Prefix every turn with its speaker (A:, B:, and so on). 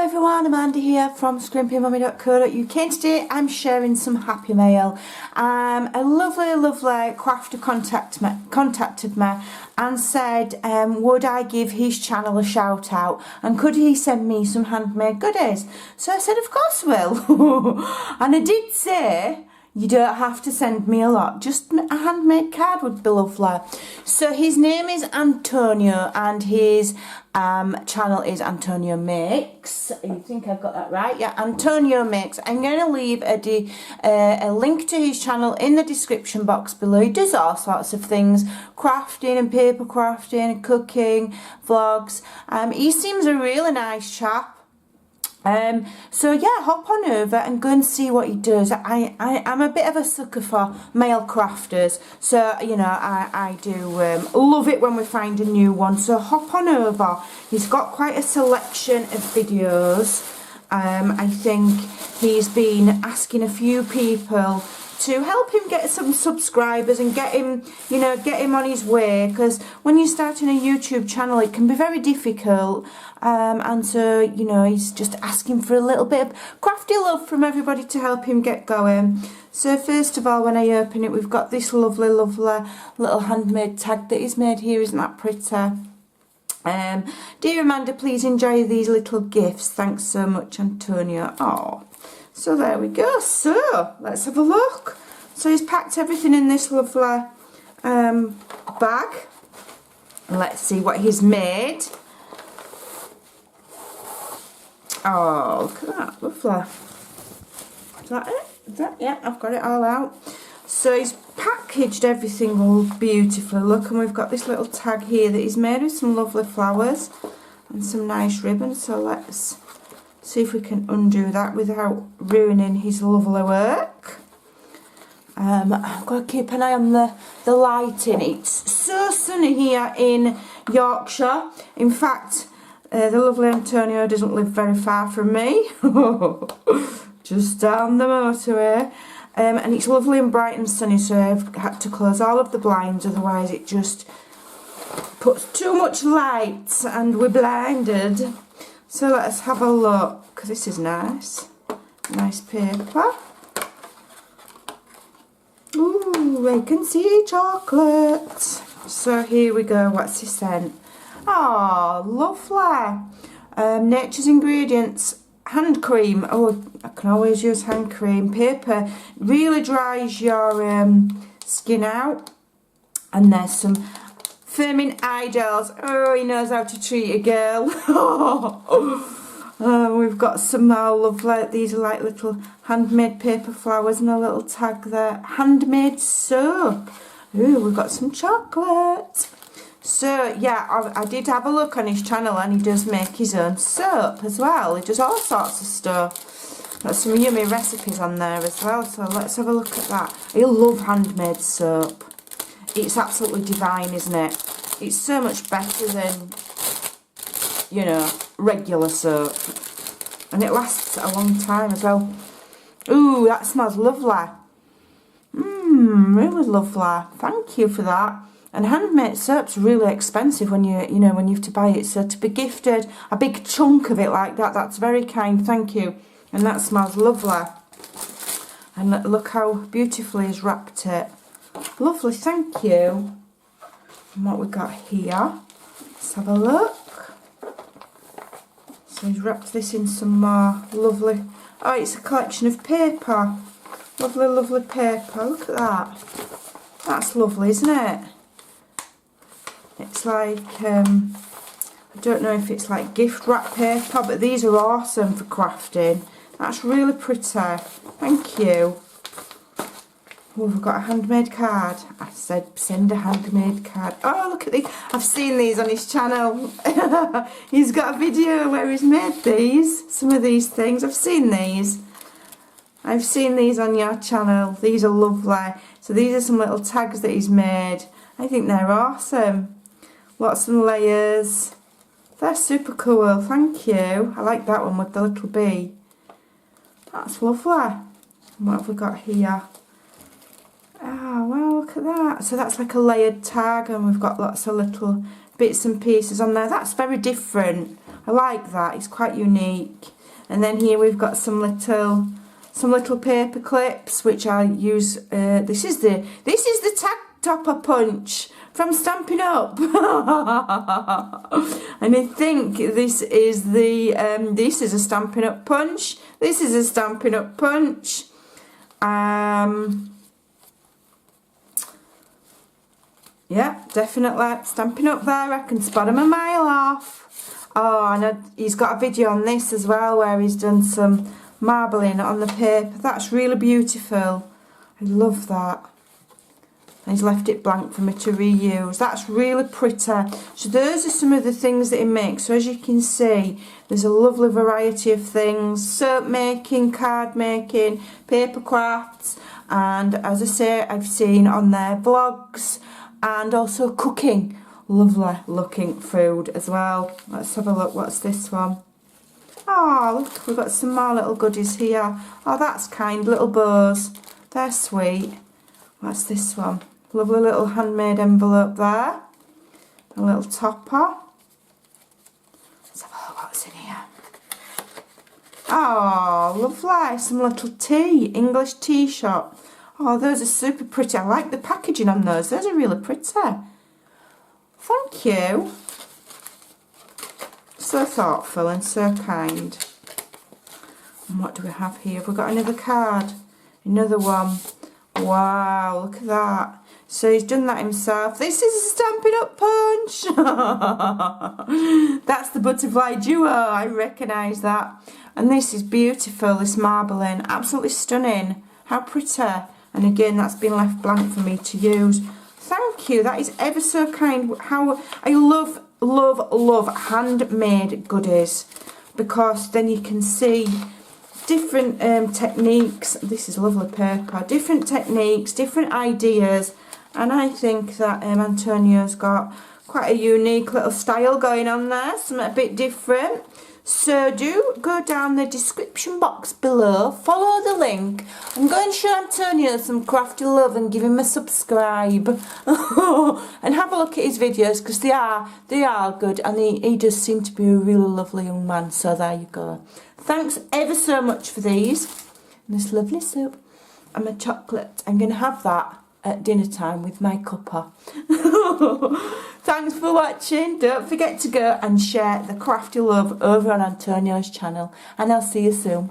A: everyone, Amanda here from Scrimpingmommy.co.uk, and today I'm sharing some happy mail. A lovely crafter contacted me and said would I give his channel a shout out and could he send me some handmade goodies. So I said of course I will. And I did say you don't have to send me a lot, just a handmade card would be lovely. So his name is Antonio and his channel is AntonioMakes. I think I've got that right. Yeah, AntonioMakes. I'm going to leave a link to his channel in the description box below. He does all sorts of things, crafting and paper crafting and cooking, vlogs. He seems a really nice chap. So yeah, hop on over and go and see what he does. I'm a bit of a sucker for male crafters, so you know I do love it when we find a new one. So hop on over. He's got quite a selection of videos. I think he's been asking a few people to help him get some subscribers and get him, you know, get him on his way, because when you're starting a YouTube channel it can be very difficult, and so you know he's just asking for a little bit of crafty love from everybody to help him get going. So first of all, when I open it, we've got this lovely little handmade tag that he's made here. Isn't that pretty? Dear Amanda, please enjoy these little gifts. Thanks so much, Antonio. Oh, so there we go. So let's have a look. So he's packed everything in this lovely bag. Let's see what he's made. Oh, look at that, lovely. Is that it? Is that, yeah, I've got it all out. So he's packaged everything all beautifully. Look, and we've got this little tag here that he's made with some lovely flowers and some nice ribbons. So let's see if we can undo that without ruining his lovely work. I've got to keep an eye on the lighting. It's so sunny here in Yorkshire. In fact, the lovely Antonio doesn't live very far from me. Just down the motorway. And it's lovely and bright and sunny, so I've had to close all of the blinds, otherwise it just puts too much light and we're blinded. So let's have a look. This is nice. Nice paper. Ooh, I can see chocolate. So here we go. What's he sent? Oh, lovely. Nature's Ingredients hand cream. Oh, I can always use hand cream. Paper really dries your skin out. And there's some firming eye gels. Oh, he knows how to treat a girl. We've got some more lovely. These are like little handmade paper flowers and a little tag there. Handmade soap. Ooh, we've got some chocolate. So yeah, I did have a look on his channel and he does make his own soap as well. He does all sorts of stuff. Got some yummy recipes on there as well, so let's have a look at that. I love handmade soap. It's absolutely divine, isn't it? It's so much better than, you know, regular soap. And it lasts a long time as well. Ooh, that smells lovely. Really lovely. Thank you for that. And handmade soap's really expensive when you know, when you have to buy it. So to be gifted a big chunk of it like that, that's very kind. Thank you. And that smells lovely. And look how beautifully he's wrapped it. Lovely, thank you. And what we got here, let's have a look. So he's wrapped this in some more lovely, oh, it's a collection of paper. Lovely paper, look at that. That's lovely, isn't it? It's like, I don't know if it's like gift wrap paper, but these are awesome for crafting. That's really pretty. Thank you. Oh, we've got a handmade card. I said send a handmade card. Oh, look at these. I've seen these on his channel. He's got a video where he's made these. Some of these things. I've seen these. I've seen these on your channel. These are lovely. So these are some little tags that he's made. I think they're awesome. Lots of layers. They're super cool. Thank you. I like that one with the little bee. That's lovely. And what have we got here? Ah, wow, look at that. So that's like a layered tag, and we've got lots of little bits and pieces on there. That's very different. I like that. It's quite unique. And then here we've got some little paper clips, which I use. This is the tag topper punch from Stampin' Up. And I think this is a Stampin' Up punch. This is a Stampin' Up punch. Yeah, definitely Stampin' Up there. I can spot him a mile off. Oh, and he's got a video on this as well where he's done some marbling on the paper. That's really beautiful. I love that. And he's left it blank for me to reuse. That's really pretty. So those are some of the things that he makes. So as you can see, there's a lovely variety of things. Soap making, card making, paper crafts. And as I say, I've seen on their vlogs and also cooking. Lovely looking food as well. Let's have a look. What's this one? Oh, look, we've got some more little goodies here. Oh, that's kind. Little bows. They're sweet. What's this one? Lovely little handmade envelope there. A little topper. Let's have a look what's in here. Oh, lovely. Some little tea. English tea shop. Oh, those are super pretty. I like the packaging on those. Those are really pretty. Thank you. So thoughtful and so kind. And what do we have here? Have we got another card? Another one. Wow, look at that. So he's done that himself. This is a Stampin' Up punch. That's the butterfly duo. I recognise that. And this is beautiful, this marbling. Absolutely stunning. How pretty. And again, that's been left blank for me to use. Thank you. That is ever so kind. How I love handmade goodies, because then you can see different techniques. This is lovely paper. Different techniques, different ideas. And I think that Antonio's got quite a unique little style going on there. Something a bit different. So do go down the description box below, follow the link, and go and show Antonio some crafty love and give him a subscribe. And have a look at his videos, because they are good, and he does seem to be a really lovely young man. So there you go. Thanks ever so much for these. And this lovely soup and my chocolate. I'm going to have that at dinner time with my cuppa. Thanks for watching. Don't forget to go and share the crafty love over on Antonio's channel, and I'll see you soon.